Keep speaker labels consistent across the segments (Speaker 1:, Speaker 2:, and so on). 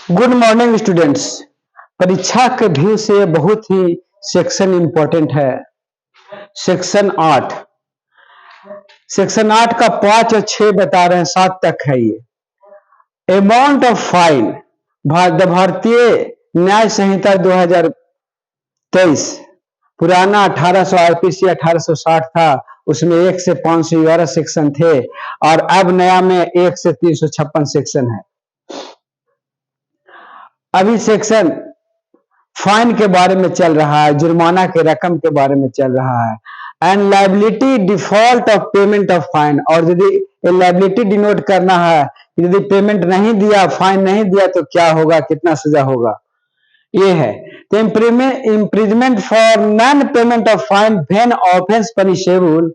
Speaker 1: Good morning students. परीक्षा के view से बहुत ही सेक्शन इंपॉर्टेंट है। सेक्शन 8 का 5 और 6 बता रहे हैं, 7 तक है ये। अमाउंट ऑफ फाइन भारतीय न्याय संहिता 2023 पुराना 1800 आईपीसी 1860 था, उसमें 1 से 511 सेक्शन थे और अब नया में 1 से 356 सेक्शन है। अभी सेक्शन फाइन के बारे में चल रहा है, जुर्माना के रकम के बारे में चल रहा है। And liability default of payment of fine, और यदि लायबिलिटी डिनोट करना है, यदि पेमेंट नहीं दिया, फाइन नहीं दिया तो क्या होगा, कितना सजा होगा, ये है। तो imprisonment for non payment of fine when offence punishable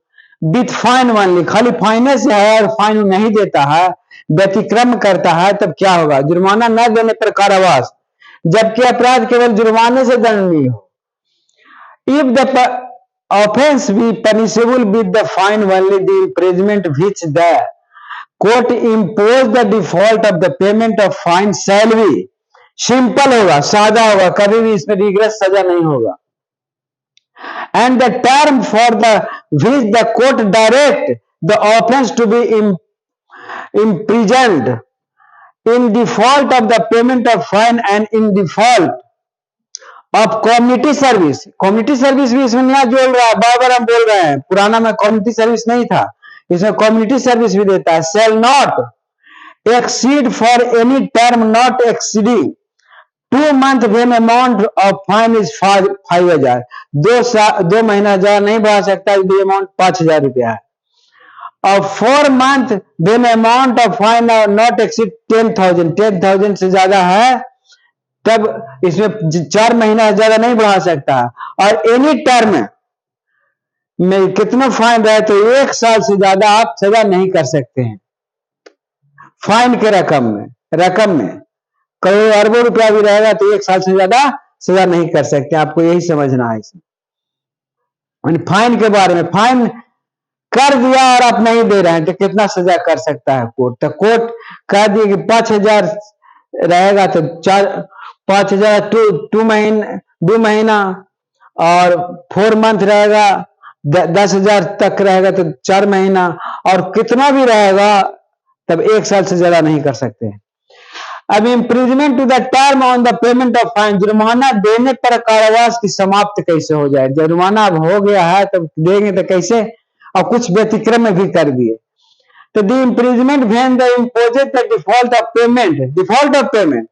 Speaker 1: with fine only, खाली फाइन से है और फाइन नहीं देता है, व्यतिक्रम करता है, तब क्या होगा, जुर्माना न देने पर कारावास, जबकि अपराध केवल जुर्माने से दंडनीय हो। If the offence be punishable with the fine only, the imprisonment which the court impose the default of the payment of fine shall be, simple होगा, सादा होगा, कभी भी इसमें रिग्रेस सजा नहीं होगा। And the term for the which the court direct the offence to be imprisoned in default of the payment of fine and in default of community service। community service भी इसमें नया जोड़ रहा है, बार-बार हम बोल रहे हैं, पुराना में community service नहीं था, इसमें community service भी देता है। shall not exceed for any term not exceeding 2 months when amount of fine is 5,000, 2 महीना ज्यादा नहीं बढ़ा सकता यदि अमाउंट 5,000 रुपया है। और 4 months when amount of fine not exceed 10,000 से ज्यादा है तब इसमें 4 महीना ज्यादा नहीं बढ़ा सकता। और एनी टर्म में कितना फाइन रहे तो 1 साल से ज्यादा आप सजा नहीं कर सकते हैं। फाइन के रकम में करोड़ों अरबों रुपया भी रहेगा तो 1 साल से ज्यादा सजा नहीं कर सकते, आपको यही समझना है इसमें। फाइन के बारे में, फाइन कर दिया और आप नहीं दे रहे हैं तो कितना सजा कर सकता है कोर्ट। तो कोर्ट कह दिए कि 5,000 रहेगा तो 5,000 2 महीना और 4 मंथ रहेगा 10,000 तक रहेगा तो 4 महीना, और कितना भी रहेगा तब 1 साल से ज्यादा नहीं कर सकते। अब imprisonment to the term on the payment of fine, जुर्माना देने पर कारावास की समाप्त कैसे हो जाए। जुर्माना अब हो गया है तब देंगे तो कैसे, और कुछ व्यतिक्रम भी कर दिए। तो the imprisonment when the imposed the default of payment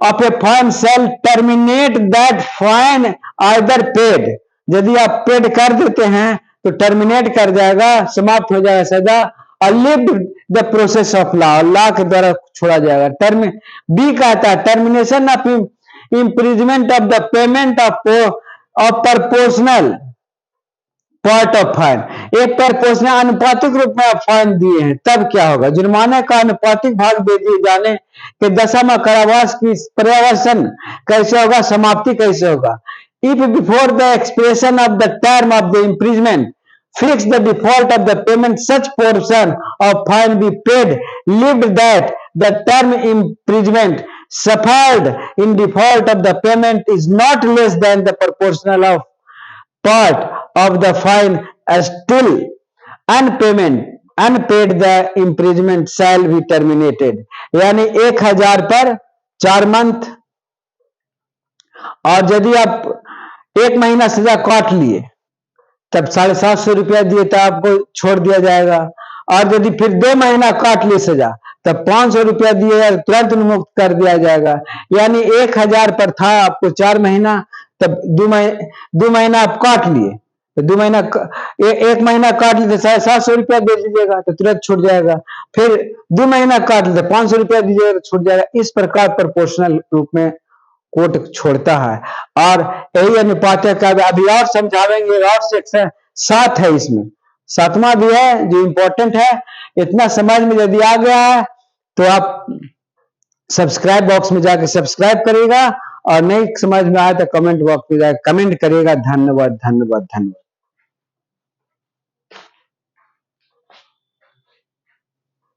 Speaker 1: of a fine shall terminate that fine either paid, यदि आप पेड कर देते हैं तो टर्मिनेट कर जाएगा, समाप्त हो जाएगा सजा, और live the process of law के द्वारा छोड़ा जाएगा। बी कहता है termination of imprisonment of the payment of proportional part of fine, एक प्रपोर्शनल अनुपातिक रूप में आप फाइन दिए हैं तब क्या होगा, जुर्माने का अनुपातिक भाग दे दिए जाने के दशा में कारावास की पर्यावसन कैसे होगा, समाप्ति कैसे होगा। If before the expression of the term of the imprisonment fix the default of the payment, such portion of fine be paid, lived that the term imprisonment suffered in default of the payment is not less than the proportional of part of the fine as still unpaid, the imprisonment shall be terminated। यानी 1,000 पर 4 month, और यदि आप 1 महीना सजा काट लिए तब 750 रुपया दिए तो आपको छोड़ दिया जाएगा, और यदि फिर 2 महीना काट लिए सजा तब 500 रुपया दिए तुरंत मुक्त कर दिया जाएगा। यानी 1,000 पर था आपको 4 महीना, तब 2 महीना आप काट लिए तो 2 महीना 1 महीना काट लिए तो 750 रुपया दे दीजिएगा तो तुरंत छूट जाएगा, फिर 2 महीना काट लिए तो 500 रुपया दीजिएगा तो छूट जाएगा। इस प्रकार प्रोपोर्शनल रूप में कोर्ट छोड़ता है, और यही अनुपात का अभी और समझावेंगे। और सेक्शन 7 है, इसमें 7वां भी है जो इंपॉर्टेंट है। इतना समझ में यदि आ गया है तो आप सब्सक्राइब बॉक्स में जाकर सब्सक्राइब करिएगा, और नहीं समझ में आए तो कमेंट बॉक्स में जाकर कमेंट करिएगा। धन्यवाद।